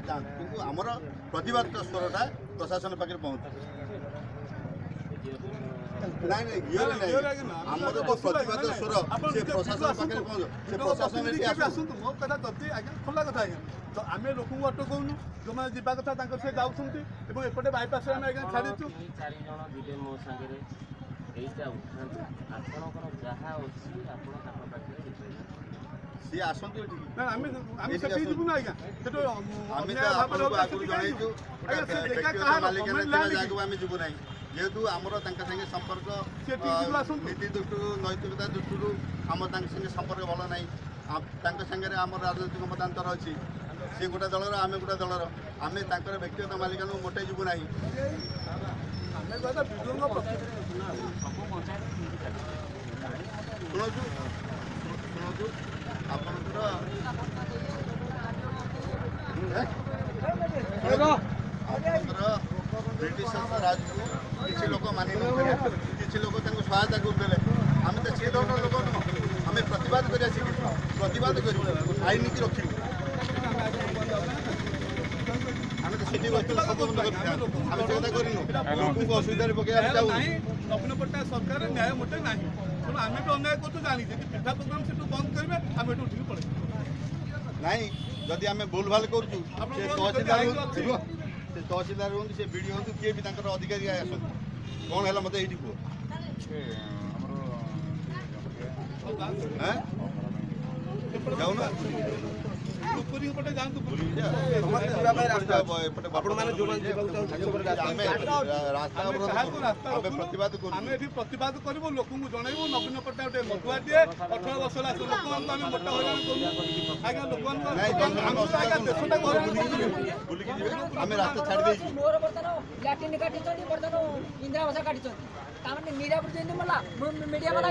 किंतु आमर प्रतिवाद स्वरटा प्रशासन पाखे पहुँच नहीं आमर जो प्रतिवाद स्वर से प्रशासन पाखे पहुँच से प्रशासन मो कथा जदि आज्ञा खोला कथा आज्ञा तो आम लोक अटकाउनु जो मैंने जावा कथा से जाऊँगी एपटे बाईपास आम आज्ञा छाड़ीचु सी आसतु जीवन आज्ञा जीवु ना जेहेतु आमर संगे संपर्क नीति दृष्टि नैतिकता दृष्टि आम संगे संपर्क भल ना सागर आम राजनैतिक मतांतर अच्छी सी गोटे दलर आम गोटे दलर आम व्यक्तिगत मालिकान मोटे जीवु ना शुणु शुणु आपणकर ब्रिटिश राज किसी लोक मानि किसी लोक सहायता करें आम तो सी धरण लोक नुह आम प्रतिवाद कर प्रतिवाद कर आईन की रखी आम तो सीटी बस सब बंद कर आम से कर लोक असुविधा पकड़ नवीन पट्टनायक सरकार न्याय मोटे ना तेणु आम भी अन्याय कर जानी पिठा प्रोग्राम से बंद करेंगे आम ये उठिक पड़े ना जदि आम भूल भाल कर तहसीलदार हूँ से बीडी हूँ किए भी अधिकारी आसत कौन है मत ये कह जाऊना पटे जातु प्रतिवाद करूँ लोक जनइबू नवीन पट्टनायक मटुआ दिए 18 वर्ष लोक मोटा हईराण करूँ आज्ञा लोक देशटा आम रास्ता छाड़ी लाट्रिन काटी इंदिरा आवास काटी मीडिया मीडिया वाला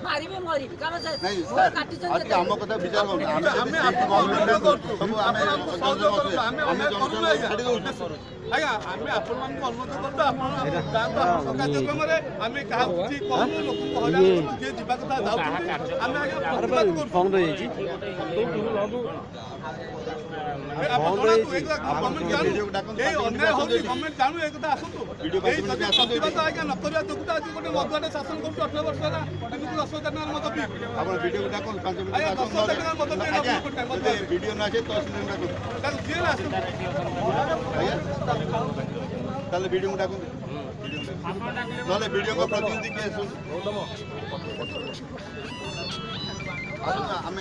मरबी मरबी आम कथा विचार आज्ञा आम आपण अनुरोध करूँ कार्यक्रम आम क्या कहूँ लोक जी जा कथा आम प्रतिवाद गवर्नमेंट जानू एक आसतु प्रतिवाद आज्ञा न करवा जो आज गोटे मदुआटे शासन कर 18 वर्ष है 10,000 टଙ୍କା मद पी वीडियो ना ताले वीडियो डाक ना वीडियो को प्रतिनिधि किए आम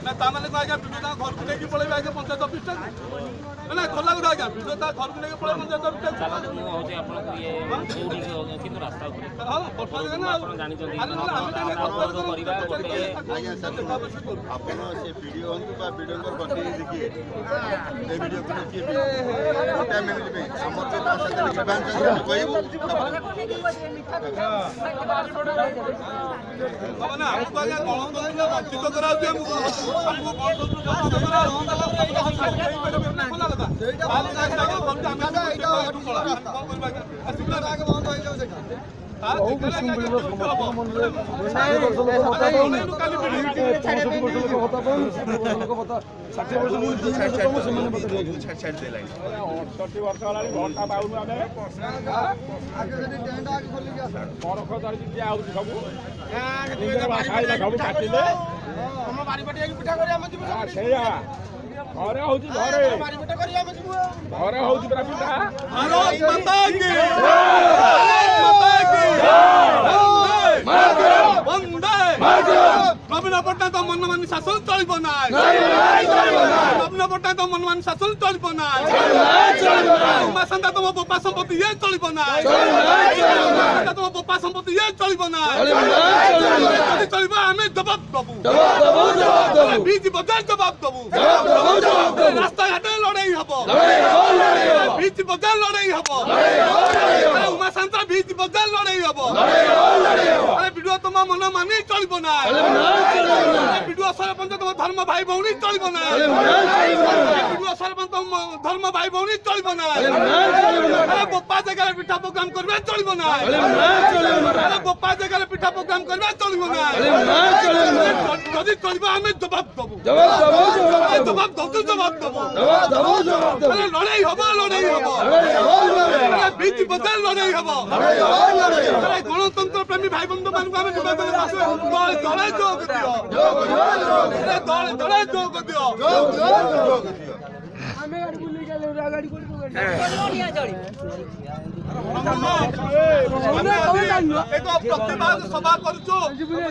ना ताने आज्ञा वीडियो घर को लेकिन पड़े आज्ञा पंचायत ऑफिस तक ना खोला गुड़ा आज्ञा वीडियो घर को लेकिन पड़े पंचायत ऑफिस तक आपन से वीडियो हूँ वीडियो प्रतिनिधि किए वीडियो को हमको आज्ञा गणतंत्र वंचित कराऊे घरे होची घरे घरे होची पूरा पिठा भारत माता की वंदे नवीन पट्टनायक मनमानी शासन चलिब ना नवीन पट्टनायक मनमानी शासन चलिब ना उमा सान्ता तुम बोपा संपत्ति ये चलिब ना तुम बोपा संपत्ति ये चलिब ना चलिब आम जवाब दबू बीच बजार जवाब दबू रास्ता घाटे लड़ाई हम बीच बजार लड़ाई हम उमा सान्ता बीच बजार लड़ाई हम वीडियो तुम मन मानी चलो ना विडियो सरपंच तुम धर्म भाई भौणी चलो ना विडियो सरपंच तुम धर्म भाई भौणी चलो ना बोपा जगह पिठा प्रोग्राम करबे चलो ना बोपा जगह पिठा प्रोग्राम करबे चलो ना जदि चलबा हमें जवाब दबो जवाब दबो लड़ाई हबो बीच बदल लड़ाई हबो गणतंत्र प्रेमी भाई बंधु मान को निवेदन दले जोग दियो दले जोग दियो ଆମେ ଗାଡି ବୁଲି ଗଲେ ଗାଡି କୋଠି ଏକ ପ୍ରତିବାଦ ସଭା କରୁଛୁ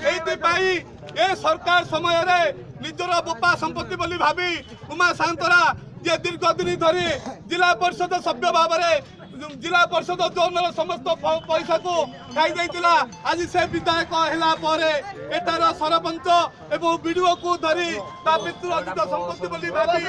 ଏଇଥିପାଇଁ ଏ ସରକାର ସମୟରେ ନିଜର ବୋପା ସମ୍ପତ୍ତି ବୋଲି ଭାବି ଉମା ସାନ୍ତରା ଯେ ଦୀର୍ଘ ଦିନ ଧରି ଜିଲ୍ଲା ପରିଷଦ ସଭ୍ୟ ଭାବରେ जिला परिषद जोनर समस्त पैसा को खाई देइतिला आज से विधायक हैला परे एटार सरपंच एवं बीडीओ को धरी ता पितृ अर्जित संपत्ति बोली भाबी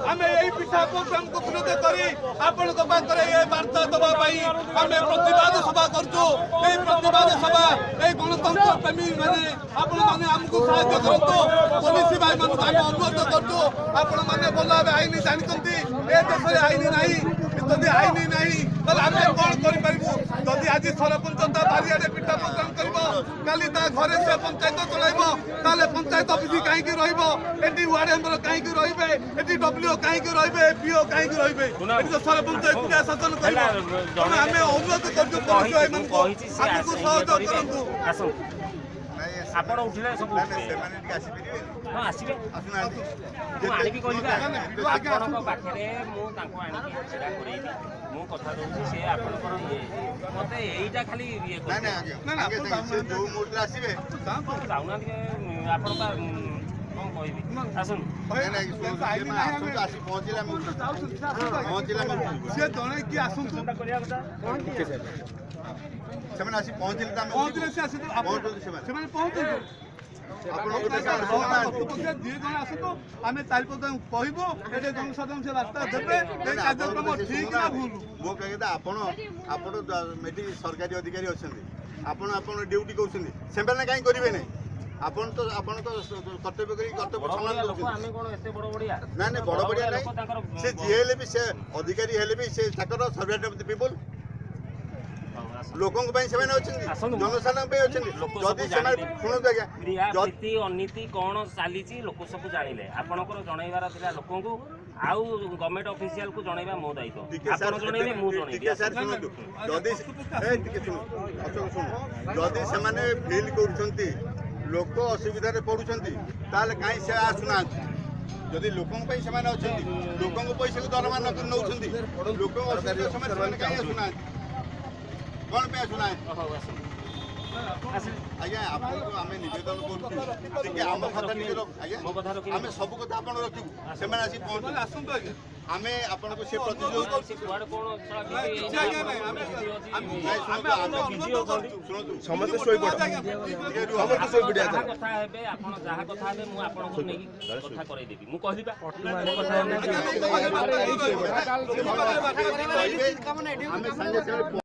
आमे एई पिठा प्रोग्राम को विरोध करी आपण को पाखरे ए वार्ता दबा पई आमे प्रतिवाद सभा करजो ए प्रतिवाद सभा ए गणतंत्र प्रेमी माने आपण माने हमको सहायता करतो पुलिस भाई माने अनुरोध करतो आपण माने बोला आईन जानते ए देश में आईन नहीं जदि आईन नहीं तो आम कौन कर जदि आज सरपंच बारियारे पिठा प्रोग्राम कर काली घरे से पंचायत चलाइब ताले पंचायत ऑफिस कहीं रही वार्ड मेंबर कहीं रही डब्ल्यू कहीं रही पीओ कहीं रही तो सरपंच एकुटिया शासन कर अनुरोध करतो सहयोग करतु आपण उठिले सब हाँ आसबे आनिकी कहबा आपनक पाखरे मु तांको आनिकी सेटा करेबी मु कथा दउछि से आपनकर ये मते एईटा खाली ये कर ना से जो मोटला आसीबे जाउना के आपन का कोन कहबी आसन आसी पहुंचला से जणे की आसंतु करिया कथा सेमन आसी पहुंचले त पहुंचले से आसी सेमन पहुंचले आम तारीख कहबू एटे जनसाधारण से रास्ता देवे कार्यक्रम ठीक ना भूल मो कहता आपण सरकारी अधिकारी अच्छा आपण ड्यूटी कर कहीं करेंगे ना आपण तो कर्तव्य ना ना बड़ बढ़िया ना से जी भी से अधिकारी हेले भी से सर्वेंट ऑफ द पीपल लोकों नीति अनीति कौन चली लोक सब जानिले आपनकर जनइबार थिला लोकों को आउ गवर्नमेंट ऑफिशियल को जनइबा मो दायित्व आपण जनइबे मु जनइबी जदि से फिल करूछंती लोक असुविधा रे पडुछंती ताले काई से आसुना जदि लोकों पे से माने अछंती लोकों को पैसा को दरमा न नउछंती लोकों असुविधा समय काई आसुना कौन पे सुना है आज्ञा आपको आम निवेदन करूँ आम खाता आज्ञा आम सब कथा आप रखू से पहुँचू आम आपन को से समस्त शोई पड़ समस्त शोई पड़ कथा